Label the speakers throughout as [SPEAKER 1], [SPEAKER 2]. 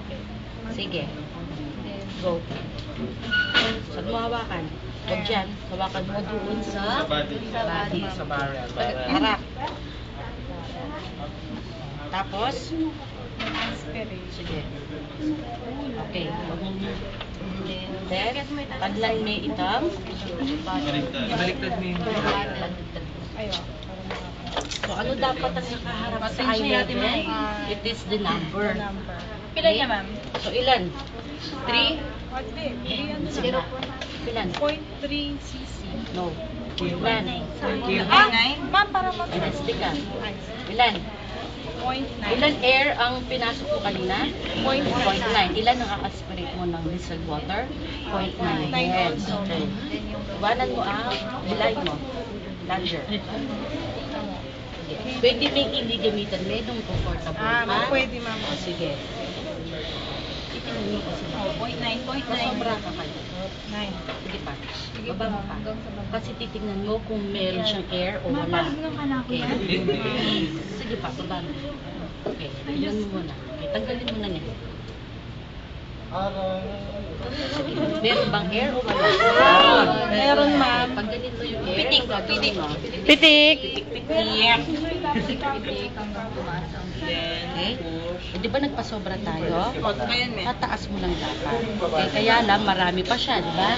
[SPEAKER 1] Okay. Sige. Go. Saan mo hawakan? Huwag dyan. Hawakan mo doon sa body.
[SPEAKER 2] Sa barrel.
[SPEAKER 1] Harap. Tapos? Sige. Okay. Then, padlan may itam.
[SPEAKER 2] Baliktad mo yung
[SPEAKER 1] So, ano dapat ang nakaharap sa eye level? It is the number.
[SPEAKER 3] Pila niya, ma'am?
[SPEAKER 1] So, ilan?
[SPEAKER 3] 3?
[SPEAKER 1] Sige na. Ilan?
[SPEAKER 3] 0.3 cc.
[SPEAKER 1] No. Ilan?
[SPEAKER 3] Ma'am, para mag...
[SPEAKER 1] Inesty ka. Ilan?
[SPEAKER 3] 0.9.
[SPEAKER 1] Ilan air ang pinasok mo kanina? 0.9. Ilan ang aspirate mo ng distilled water? 0.9. Yes. Okay. Iwanan mo ang bilay mo. Plunger. Pwede may hindi gamitan. May nung comfortable ka.
[SPEAKER 3] Pwede, ma'am.
[SPEAKER 1] O, sige. Titingnan mo kasi.
[SPEAKER 3] 0.9.
[SPEAKER 1] Masobra ka kayo.
[SPEAKER 3] 9.
[SPEAKER 1] Sige pa. Baba mo pa. Kasi titingnan mo kung meron siyang air o wala. Okay. Sige pa, baba mo. Okay. Tignan mo muna. Okay. Tanggalin mo na niya. Sige. Meron bang air o wala?
[SPEAKER 3] Meron, ma'am.
[SPEAKER 1] Pag ganito yung air, pitik mo.
[SPEAKER 3] Pitik!
[SPEAKER 1] Pitik hanggang tumasa. Okay? Eh, di ba nagpasobra tayo? Tataas mo lang dapat. Okay, kaya lang, marami pa siya, di ba?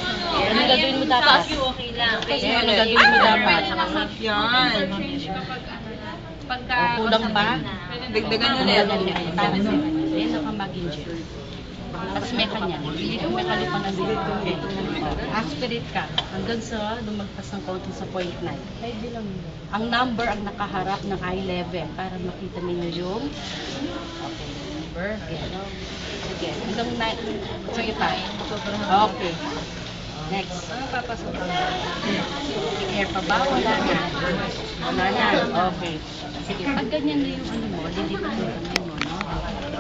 [SPEAKER 1] Ano gagawin mo dapat?
[SPEAKER 3] Okay lang.
[SPEAKER 1] Okay, ano gagawin mo dapat?
[SPEAKER 3] Yan.
[SPEAKER 1] O, kulang pa?
[SPEAKER 3] Dagdagan
[SPEAKER 1] ulit. Tapos may nakamagin dyan. Tapos may kanya. May kalipan ng dito. Aspirate ka. Hanggang sa lumagpas ng konti sa 0.9. Ang number ang nakaharap ng eye level para makita ninyo yung number. Again. Again. Hanggang 9. Sige pa. Okay. Next. Ano papasok? Air pa ba? Wala na. Wala na. Okay. Sige. Pag ganyan na yung ano mo, lilipat mo kamay mo, no?